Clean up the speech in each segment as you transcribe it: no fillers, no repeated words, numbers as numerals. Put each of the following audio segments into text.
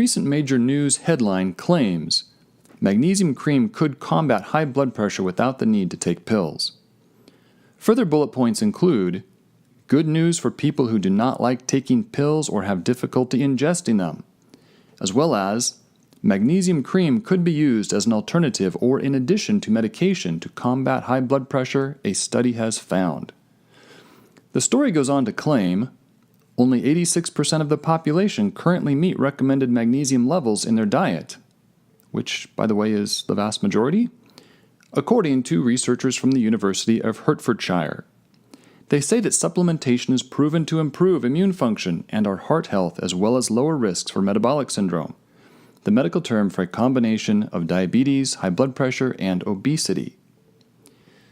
recent major news headline claims magnesium cream could combat high blood pressure without the need to take pills. Further bullet points include good news for people who do not like taking pills or have difficulty ingesting them, as well as magnesium cream could be used as an alternative or in addition to medication to combat high blood pressure, a study has found. The story goes on to claim only 86% of the population currently meet recommended magnesium levels in their diet, which, by the way, is the vast majority, according to researchers from the University of Hertfordshire. They say that supplementation is proven to improve immune function and our heart health as well as lower risks for metabolic syndrome, the medical term for a combination of diabetes, high blood pressure, and obesity.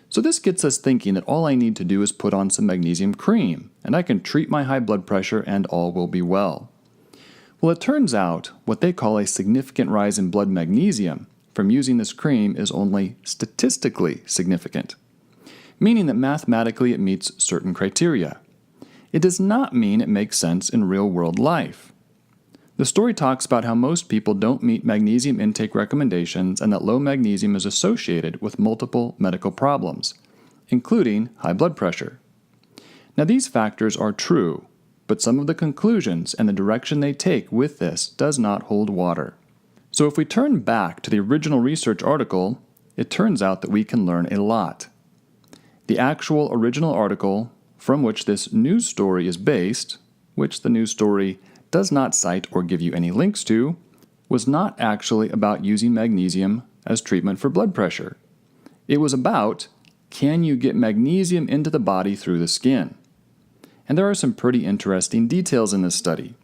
So this gets us thinking that all I need to do is put on some magnesium cream, and I can treat my high blood pressure and all will be well. Well, it turns out what they call a significant rise in blood magnesium from using this cream is only statistically significant, meaning that mathematically it meets certain criteria. It does not mean it makes sense in real-world life. The story talks about how most people don't meet magnesium intake recommendations and that low magnesium is associated with multiple medical problems, including high blood pressure. Now, these factors are true, but some of the conclusions and the direction they take with this does not hold water. So if we turn back to the original research article, it turns out that we can learn a lot. The actual original article from which this news story is based, which the news story does not cite or give you any links to, was not actually about using magnesium as treatment for blood pressure. It was about, can you get magnesium into the body through the skin? And there are some pretty interesting details in this study.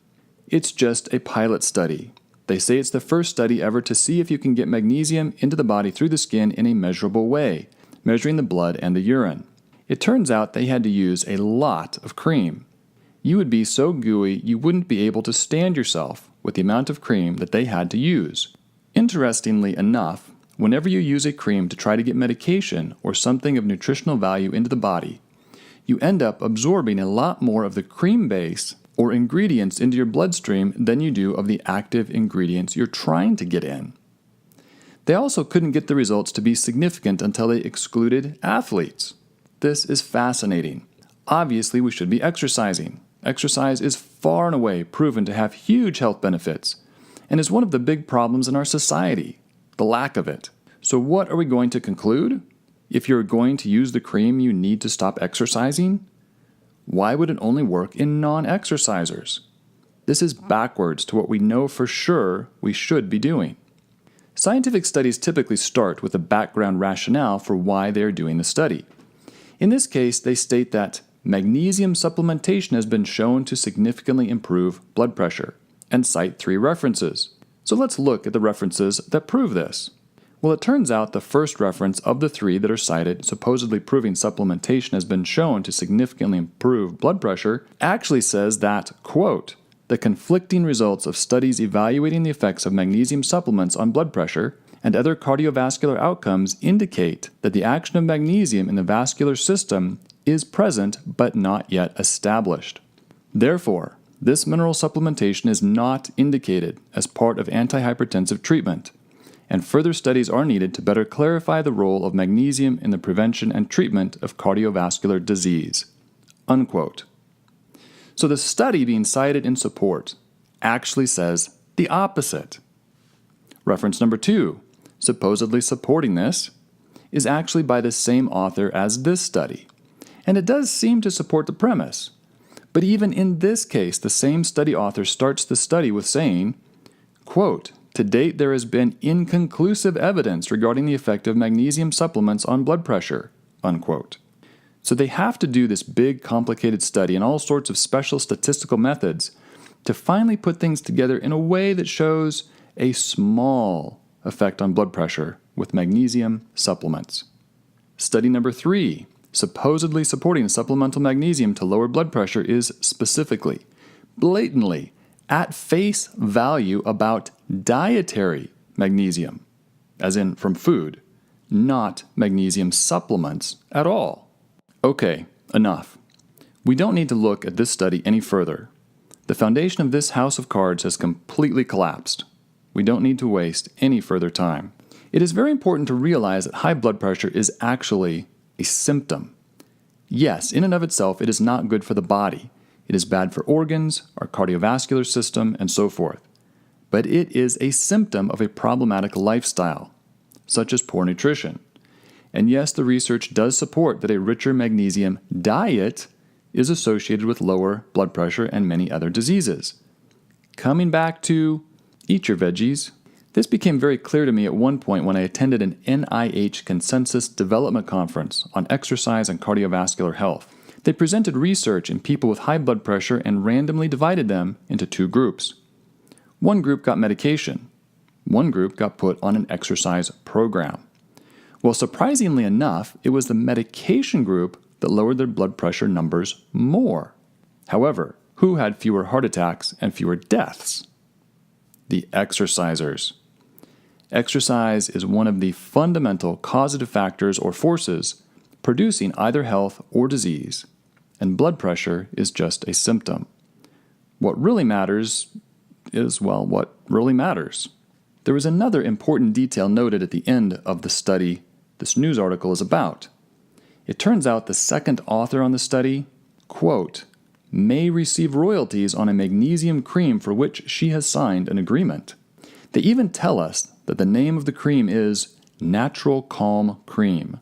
It's just a pilot study. They say it's the first study ever to see if you can get magnesium into the body through the skin in a measurable way, measuring the blood and the urine. It turns out they had to use a lot of cream. You would be so gooey you wouldn't be able to stand yourself with the amount of cream that they had to use. Interestingly enough, whenever you use a cream to try to get medication or something of nutritional value into the body, you end up absorbing a lot more of the cream base or ingredients into your bloodstream than you do of the active ingredients you're trying to get in. They also couldn't get the results to be significant until they excluded athletes. This is fascinating. Obviously, we should be exercising. Exercise is far and away proven to have huge health benefits and is one of the big problems in our society, the lack of it. So what are we going to conclude? If you're going to use the cream, you need to stop exercising? Why would it only work in non-exercisers? This is backwards to what we know for sure we should be doing. Scientific studies typically start with a background rationale for why they are doing the study. In this case, they state that magnesium supplementation has been shown to significantly improve blood pressure, and cite 3 references. So let's look at the references that prove this. Well, it turns out the first reference of the 3 that are cited supposedly proving supplementation has been shown to significantly improve blood pressure actually says that, quote, the conflicting results of studies evaluating the effects of magnesium supplements on blood pressure and other cardiovascular outcomes indicate that the action of magnesium in the vascular system is present but not yet established. Therefore, this mineral supplementation is not indicated as part of antihypertensive treatment, and further studies are needed to better clarify the role of magnesium in the prevention and treatment of cardiovascular disease. Unquote. So the study being cited in support actually says the opposite. Reference number 2, supposedly supporting this, is actually by the same author as this study, and it does seem to support the premise. But even in this case, the same study author starts the study with saying, quote, to date, there has been inconclusive evidence regarding the effect of magnesium supplements on blood pressure, unquote. So they have to do this big, complicated study and all sorts of special statistical methods to finally put things together in a way that shows a small effect on blood pressure with magnesium supplements. Study number 3, supposedly supporting supplemental magnesium to lower blood pressure, is specifically, blatantly, at face value about dietary magnesium, as in from food, not magnesium supplements at all. Okay, enough. We don't need to look at this study any further. The The foundation of this house of cards has completely collapsed. We don't need to waste any further time. It is very important to realize that high blood pressure is actually a symptom. Yes, in and of itself, it is not good for the body. It is bad for organs, our cardiovascular system, and so forth. But it is a symptom of a problematic lifestyle, such as poor nutrition. And yes, the research does support that a richer magnesium diet is associated with lower blood pressure and many other diseases. Coming back to eat your veggies, this became very clear to me at one point when I attended an NIH Consensus Development Conference on exercise and cardiovascular health. They presented research in people with high blood pressure and randomly divided them into two groups. One group got medication. One group got put on an exercise program. Well, surprisingly enough, it was the medication group that lowered their blood pressure numbers more. However, who had fewer heart attacks and fewer deaths? The exercisers. Exercise is one of the fundamental causative factors or forces producing either health or disease, and blood pressure is just a symptom. What really matters is, well, what really matters. There is another important detail noted at the end of the study this news article is about. It turns out the second author on the study, quote, may receive royalties on a magnesium cream for which she has signed an agreement. They even tell us that the name of the cream is Natural Calm Cream.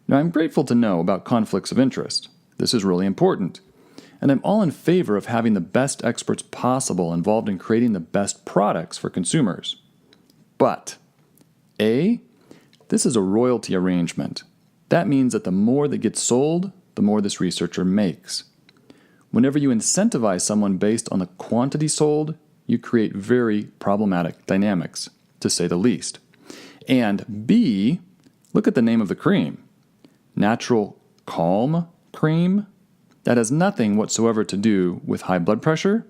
Now, I'm grateful to know about conflicts of interest. This is really important. And I'm all in favor of having the best experts possible involved in creating the best products for consumers. But, A, this is a royalty arrangement. That means that the more that gets sold, the more this researcher makes. Whenever you incentivize someone based on the quantity sold, you create very problematic dynamics, to say the least. And B, look at the name of the cream. Natural Calm Cream. That has nothing whatsoever to do with high blood pressure,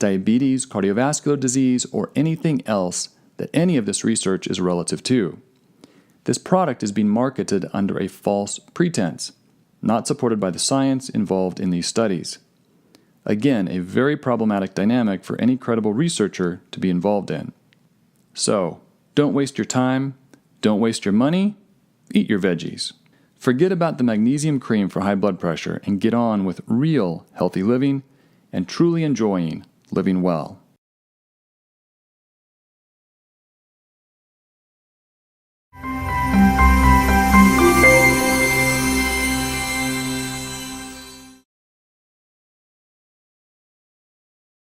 diabetes, cardiovascular disease, or anything else that any of this research is relative to. This product is being marketed under a false pretense, not supported by the science involved in these studies. Again, a very problematic dynamic for any credible researcher to be involved in. So, don't waste your time, don't waste your money, eat your veggies. Forget about the magnesium cream for high blood pressure and get on with real healthy living and truly enjoying living well.